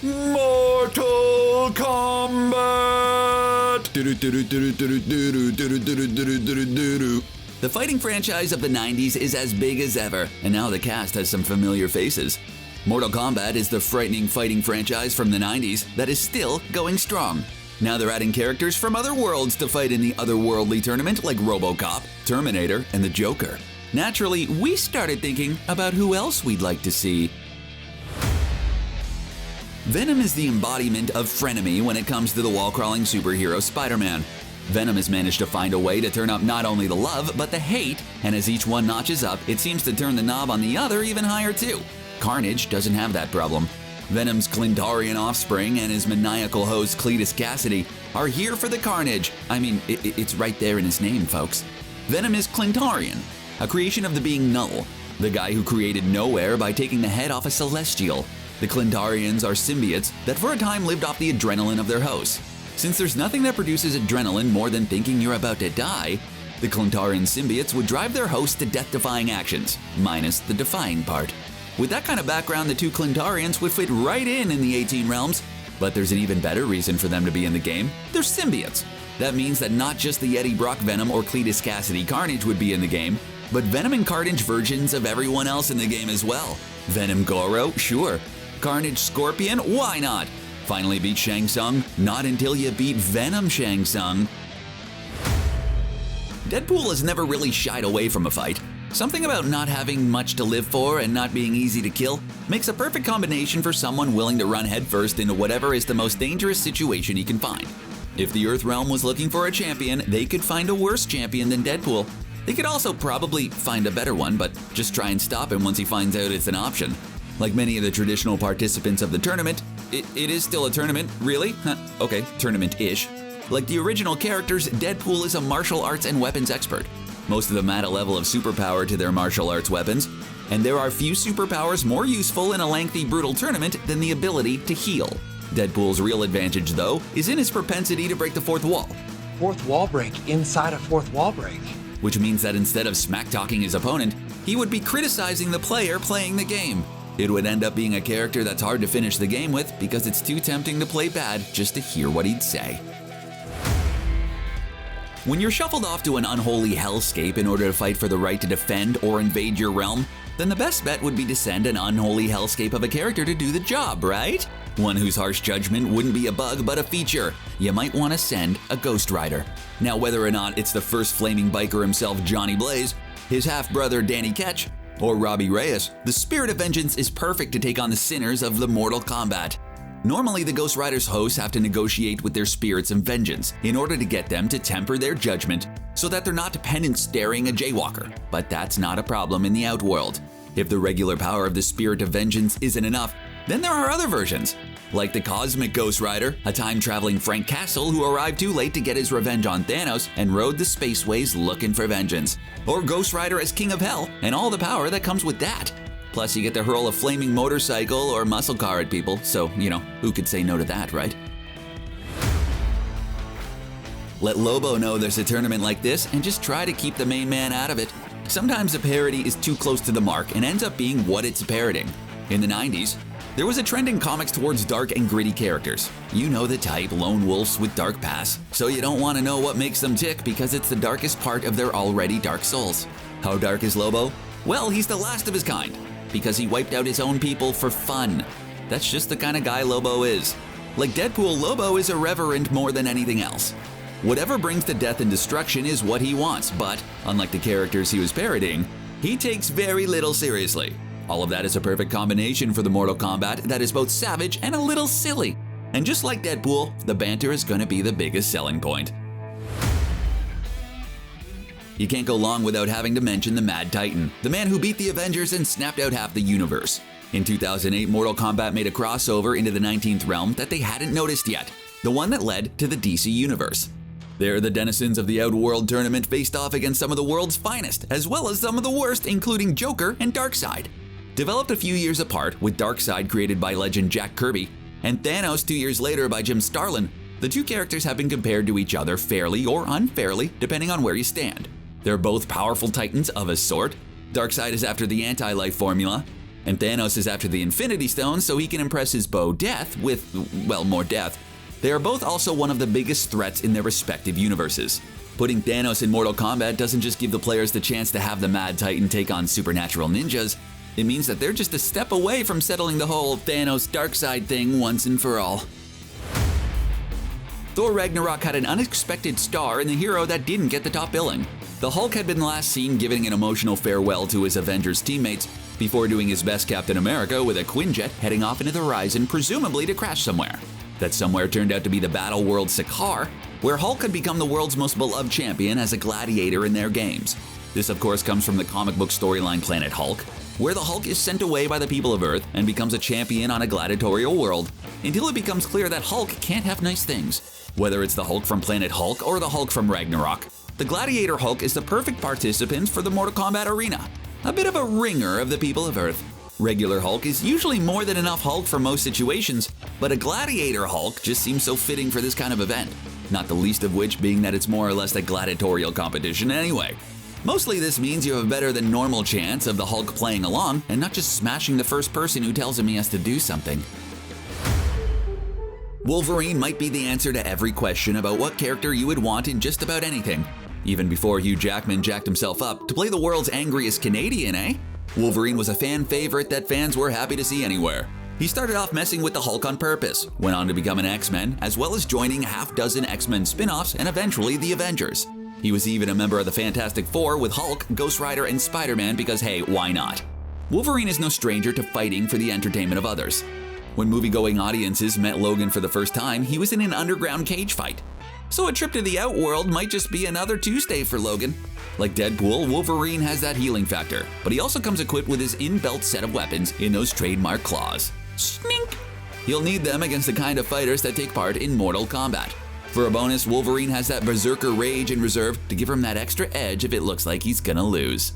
Mortal Kombat! The fighting franchise of the 90s is as big as ever, and now the cast has some familiar faces. Mortal Kombat is the frightening fighting franchise from the 90s that is still going strong. Now they're adding characters from other worlds to fight in the otherworldly tournament like Robocop, Terminator, and the Joker. Naturally, we started thinking about who else we'd like to see. Venom is the embodiment of frenemy when it comes to the wall-crawling superhero Spider-Man. Venom has managed to find a way to turn up not only the love, but the hate, and as each one notches up, it seems to turn the knob on the other even higher too. Carnage doesn't have that problem. Venom's Clintarian offspring and his maniacal host Cletus Cassidy are here for the carnage. I mean, it's right there in his name, folks. Venom is Clintarian, a creation of the being Null, the guy who created Nowhere by taking the head off a Celestial. The Clintarians are symbiotes that for a time lived off the adrenaline of their hosts. Since there's nothing that produces adrenaline more than thinking you're about to die, the Clintarian symbiotes would drive their hosts to death-defying actions, minus the defying part. With that kind of background, the two Clintarians would fit right in the 18 realms. But there's an even better reason for them to be in the game. They're symbiotes. That means that not just the Eddie Brock Venom or Cletus Cassidy Carnage would be in the game, but Venom and Carnage versions of everyone else in the game as well. Venom Goro? Sure. Carnage Scorpion? Why not? Finally beat Shang Tsung? Not until you beat Venom Shang Tsung. Deadpool has never really shied away from a fight. Something about not having much to live for and not being easy to kill makes a perfect combination for someone willing to run headfirst into whatever is the most dangerous situation he can find. If the Earth Realm was looking for a champion, they could find a worse champion than Deadpool. They could also probably find a better one, but just try and stop him once he finds out it's an option. Like many of the traditional participants of the tournament, it is still a tournament, really? Okay, tournament-ish. Like the original characters, Deadpool is a martial arts and weapons expert. Most of them add a level of superpower to their martial arts weapons, and there are few superpowers more useful in a lengthy, brutal tournament than the ability to heal. Deadpool's real advantage, though, is in his propensity to break the fourth wall. Fourth wall break inside a fourth wall break. Which means that instead of smack-talking his opponent, he would be criticizing the player playing the game. It would end up being a character that's hard to finish the game with because it's too tempting to play bad just to hear what he'd say. When you're shuffled off to an unholy hellscape in order to fight for the right to defend or invade your realm, then the best bet would be to send an unholy hellscape of a character to do the job, right? One whose harsh judgment wouldn't be a bug but a feature. You might want to send a Ghost Rider. Now, whether or not it's the first flaming biker himself, Johnny Blaze, his half-brother Danny Ketch, or Robbie Reyes, the Spirit of Vengeance is perfect to take on the sinners of the Mortal Kombat. Normally, the Ghost Rider's hosts have to negotiate with their spirits of vengeance in order to get them to temper their judgment so that they're not dependent staring a jaywalker. But that's not a problem in the Outworld. If the regular power of the Spirit of Vengeance isn't enough, then there are other versions, like the Cosmic Ghost Rider, a time-traveling Frank Castle who arrived too late to get his revenge on Thanos and rode the spaceways looking for vengeance. Or Ghost Rider as King of Hell, and all the power that comes with that. Plus, you get to hurl a flaming motorcycle or muscle car at people, so, who could say no to that, right? Let Lobo know there's a tournament like this and just try to keep the main man out of it. Sometimes a parody is too close to the mark and ends up being what it's parodying. In the 90s, there was a trend in comics towards dark and gritty characters. You know the type, lone wolves with dark past, so you don't want to know what makes them tick because it's the darkest part of their already dark souls. How dark is Lobo? Well, he's the last of his kind, because he wiped out his own people for fun. That's just the kind of guy Lobo is. Like Deadpool, Lobo is irreverent more than anything else. Whatever brings to death and destruction is what he wants, but, unlike the characters he was parodying, he takes very little seriously. All of that is a perfect combination for the Mortal Kombat that is both savage and a little silly. And just like Deadpool, the banter is going to be the biggest selling point. You can't go long without having to mention the Mad Titan, the man who beat the Avengers and snapped out half the universe. In 2008, Mortal Kombat made a crossover into the 19th realm that they hadn't noticed yet, the one that led to the DC Universe. There, the denizens of the Outworld tournament faced off against some of the world's finest, as well as some of the worst, including Joker and Darkseid. Developed a few years apart, with Darkseid created by legend Jack Kirby, and Thanos 2 years later by Jim Starlin, the two characters have been compared to each other fairly or unfairly, depending on where you stand. They're both powerful titans of a sort. Darkseid is after the anti-life formula, And Thanos is after the Infinity Stone so he can impress his beau Death with, well, more death. They are both also one of the biggest threats in their respective universes. Putting Thanos in Mortal Kombat doesn't just give the players the chance to have the Mad Titan take on supernatural ninjas, it means that they're just a step away from settling the whole Thanos Darkseid thing once and for all. Thor Ragnarok had an unexpected star in the hero that didn't get the top billing. The Hulk had been last seen giving an emotional farewell to his Avengers teammates before doing his best Captain America with a Quinjet heading off into the horizon, presumably to crash somewhere. That somewhere turned out to be the battle world Sakaar, where Hulk had become the world's most beloved champion as a gladiator in their games. This of course comes from the comic book storyline Planet Hulk, where the Hulk is sent away by the people of Earth and becomes a champion on a gladiatorial world, until it becomes clear that Hulk can't have nice things. Whether it's the Hulk from Planet Hulk or the Hulk from Ragnarok, the Gladiator Hulk is the perfect participant for the Mortal Kombat arena. A bit of a ringer of the people of Earth. Regular Hulk is usually more than enough Hulk for most situations, but a Gladiator Hulk just seems so fitting for this kind of event. Not the least of which being that it's more or less a gladiatorial competition anyway. Mostly this means you have a better than normal chance of the Hulk playing along and not just smashing the first person who tells him he has to do something. Wolverine might be the answer to every question about what character you would want in just about anything. Even before Hugh Jackman jacked himself up to play the world's angriest Canadian, eh? Wolverine was a fan favorite that fans were happy to see anywhere. He started off messing with the Hulk on purpose, went on to become an X-Men, as well as joining a half-dozen X-Men spin-offs and eventually the Avengers. He was even a member of the Fantastic Four with Hulk, Ghost Rider, and Spider-Man because hey, why not? Wolverine is no stranger to fighting for the entertainment of others. When movie-going audiences met Logan for the first time, he was in an underground cage fight. So a trip to the Outworld might just be another Tuesday for Logan. Like Deadpool, Wolverine has that healing factor, but he also comes equipped with his in-belt set of weapons in those trademark claws. Snink! He'll need them against the kind of fighters that take part in Mortal Kombat. For a bonus, Wolverine has that berserker rage in reserve to give him that extra edge if it looks like he's gonna lose.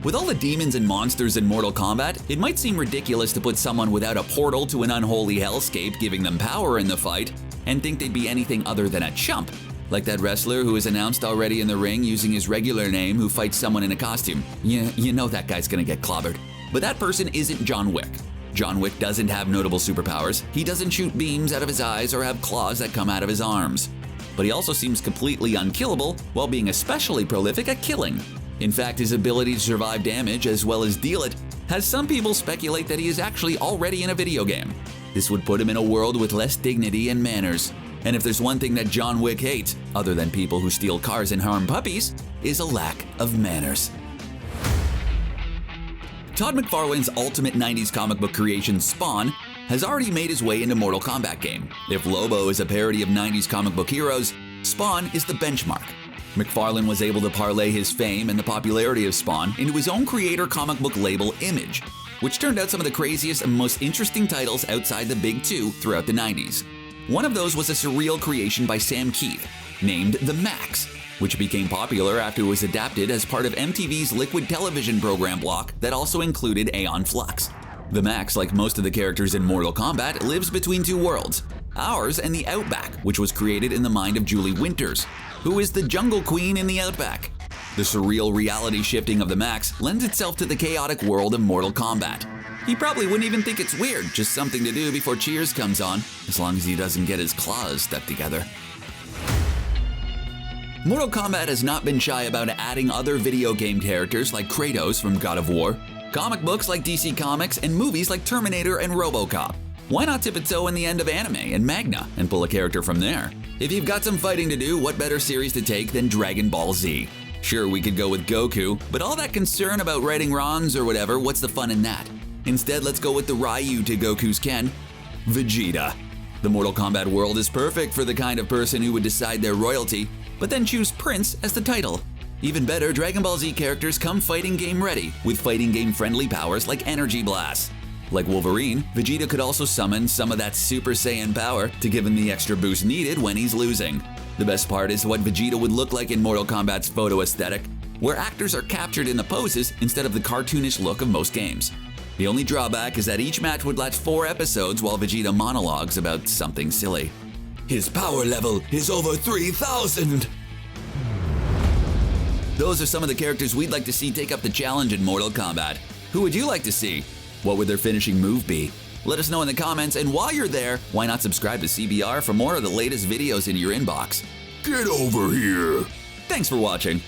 With all the demons and monsters in Mortal Kombat, it might seem ridiculous to put someone without a portal to an unholy hellscape giving them power in the fight, and think they'd be anything other than a chump. Like that wrestler who is announced already in the ring using his regular name who fights someone in a costume. You know that guy's gonna get clobbered. But that person isn't John Wick. John Wick doesn't have notable superpowers, he doesn't shoot beams out of his eyes or have claws that come out of his arms. But he also seems completely unkillable while being especially prolific at killing. In fact, his ability to survive damage as well as deal it has some people speculate that he is actually already in a video game. This would put him in a world with less dignity and manners. And if there's one thing that John Wick hates, other than people who steal cars and harm puppies, is a lack of manners. Todd McFarlane's ultimate 90s comic book creation, Spawn, has already made his way into Mortal Kombat game. If Lobo is a parody of 90s comic book heroes, Spawn is the benchmark. McFarlane was able to parlay his fame and the popularity of Spawn into his own creator comic book label Image, which turned out some of the craziest and most interesting titles outside the big two throughout the 90s. One of those was a surreal creation by Sam Keith, named The Maxx, which became popular after it was adapted as part of MTV's Liquid television program block that also included Aeon Flux. The Maxx, like most of the characters in Mortal Kombat, lives between two worlds, ours and the Outback, which was created in the mind of Julie Winters, who is the Jungle Queen in the Outback. The surreal reality shifting of the Maxx lends itself to the chaotic world of Mortal Kombat. He probably wouldn't even think it's weird, just something to do before Cheers comes on, as long as he doesn't get his claws stuck together. Mortal Kombat has not been shy about adding other video game characters like Kratos from God of War, comic books like DC Comics, and movies like Terminator and Robocop. Why not tip its toe in the end of anime and manga and pull a character from there? If you've got some fighting to do, what better series to take than Dragon Ball Z? Sure, we could go with Goku, but all that concern about writing Rons or whatever, what's the fun in that? Instead, let's go with the Ryu to Goku's Ken, Vegeta. The Mortal Kombat world is perfect for the kind of person who would decide their royalty, but then choose Prince as the title. Even better, Dragon Ball Z characters come fighting game ready, with fighting game friendly powers like Energy Blast. Like Wolverine, Vegeta could also summon some of that Super Saiyan power to give him the extra boost needed when he's losing. The best part is what Vegeta would look like in Mortal Kombat's photo aesthetic, where actors are captured in the poses instead of the cartoonish look of most games. The only drawback is that each match would last 4 episodes while Vegeta monologues about something silly. His power level is over 3,000! Those are some of the characters we'd like to see take up the challenge in Mortal Kombat. Who would you like to see? What would their finishing move be? Let us know in the comments, and while you're there, why not subscribe to CBR for more of the latest videos in your inbox? Get over here! Thanks for watching.